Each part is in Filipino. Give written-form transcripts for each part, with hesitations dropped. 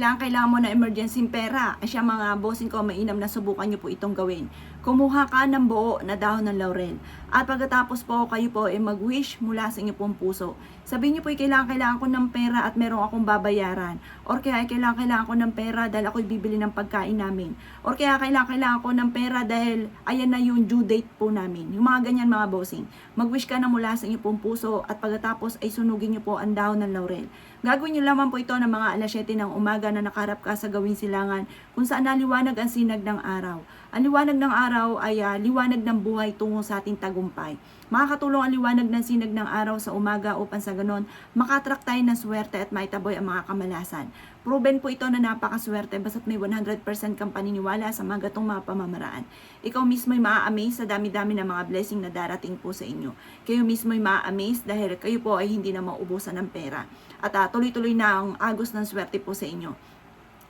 Kailangan mo na emergency pera. Asya mga bossing ko, mainam na subukan nyo po itong gawin. Kumuha ka ng buo na dahon ng laurel. At pagkatapos po, kayo po ay mag-wish mula sa inyo pong puso. Sabihin nyo po, kailangan ko ng pera at meron akong babayaran. Or kaya kailangan ko ng pera dahil ako'y bibili ng pagkain namin. Or kaya kailangan ko ng pera dahil ayan na yung due date po namin. Yung mga ganyan mga bossing. Mag-wish ka na mula sa inyo pong puso at pagkatapos ay sunugin nyo po ang dahon ng laurel. Gagawin nyo lamang po ito ng mga alas 7 ng umaga na nakaharap ka sa gawing silangan kung saan naliwanag ang sinag ng araw. Ang liwanag ng araw ay liwanag ng buhay tungo sa ating tagumpay. Makakatulong ang liwanag ng sinag ng araw sa umaga upang sa ganon makatrak tayo ng swerte at maitaboy ang mga kamalasan. Proven po ito na napakaswerte basta't may 100% kang paniniwala sa mga gatong mga pamamaraan. Ikaw mismo ay maa-amaze sa dami-dami ng mga blessing na darating po sa inyo. Kayo mismo ay maa-amaze dahil kayo po ay hindi na maubusan ng pera. At tuloy-tuloy na ang agos ng swerte po sa inyo.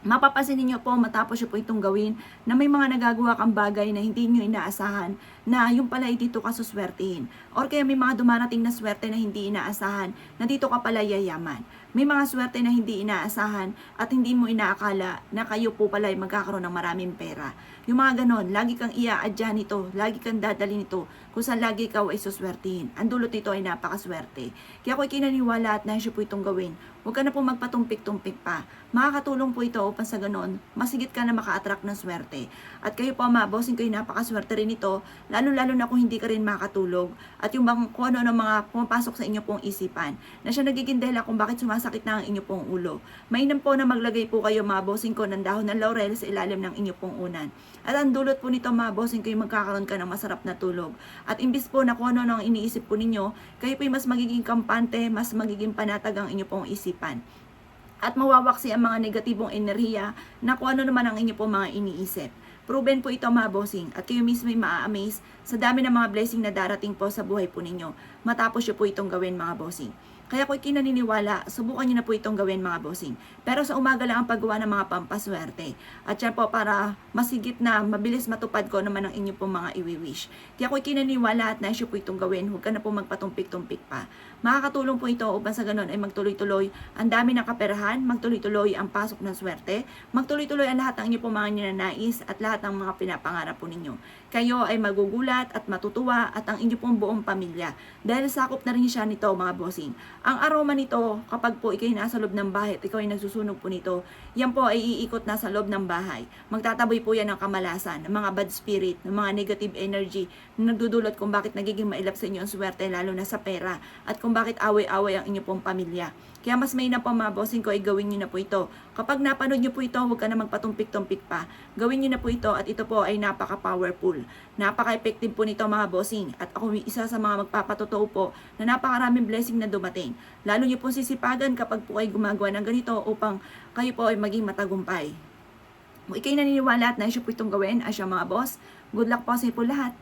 Mapapansin niyo po matapos nyo po itong gawin na may mga nagagawa kang bagay na hindi nyo inaasahan na yung pala ay dito ka suswertehin. Or kaya may mga dumarating na swerte na hindi inaasahan na dito ka pala yayaman. May mga swerte na hindi inaasahan at hindi mo inaakala na kayo po pala ay magkakaroon ng maraming pera. Yung mga ganon, lagi kang ia-adya nito, lagi kang dadali nito, kung saan lagi ikaw ay suswertihin. Ang dulot nito ay napakaswerte. Kaya ako'y kinaniwala at naisyo po itong gawin. Huwag ka na po magpatumpik-tumpik pa. Makakatulong po ito upang sa ganon, masigit ka na maka-attract ng swerte. At kayo po mga bossing ko, napakaswerte rin ito, lalo-lalo na kung hindi ka rin makatulog. At yung bang kung ano ng mga pumapasok sa inyo pong isipan, na siya nagiging dahilan kung bakit sumasakit na ang inyo pong ulo. Mainam po na maglagay po kayo mga bossing ko ng dahon ng laurel sa ilalim ng inyo pong unan. At ang dulot po nito mga bossing ko, yung magkakaroon ka ng masarap na tulog. At imbis po na kung ano ang iniisip po ninyo, kayo po mas magiging kampante, mas magiging panatag ang inyo pong isipan. At mawawaksi ang mga negatibong enerhiya na kung ano naman ang inyo pong mga iniisip. Proven po ito mga bossing at kayo mismo ay maa-amaze sa dami ng mga blessing na darating po sa buhay po ninyo matapos nyo po itong gawin mga bossing. Kaya ako'y kinaniniwala, subukan nyo na po itong gawin mga bossing. Pero sa umaga lang ang paggawa ng mga pampaswerte. At yan po para masigit na mabilis matupad ko naman ang inyo pong mga iwi-wish. Kaya ako'y kinaniniwala at naisyo po itong gawin, huwag ka na po magpatumpik-tumpik pa. Makakatulong po ito upang sa ganon ay magtuloy-tuloy ang dami ng kaperahan, magtuloy-tuloy ang pasok ng swerte, magtuloy-tuloy ang lahat ng inyo pong mga ninanais at lahat ng mga pinapangarap po ninyo. Kayo ay magugulat at matutuwa at ang inyo pong buong pamilya. Dahil sakop na rin siya nito mga bossing. Ang aroma nito, kapag po ikay nasa loob ng bahay at ikaw ay nagsusunog po nito, yan po ay iikot na sa loob ng bahay. Magtataboy po yan ng kamalasan, ng mga bad spirit, ng mga negative energy na nagdudulot kung bakit nagiging mailap sa inyo ang swerte lalo na sa pera at kung bakit away-away ang inyo pong pamilya. Kaya mas may na po mga bossing ko ay gawin nyo na po ito. Kapag napanood nyo po ito, huwag ka na magpatumpik-tumpik pa. Gawin nyo na po ito at ito po ay napaka-powerful. Napaka-effective po nito mga bossing. At ako isa sa mga magpapatotoo po na napakaraming blessing na dumating. Lalo nyo po sisipagan kapag po ay gumagawa ng ganito upang kayo po ay maging matagumpay. Kung ikay naniniwala at naisyo po itong gawin, asya mga boss, good luck po sa po lahat.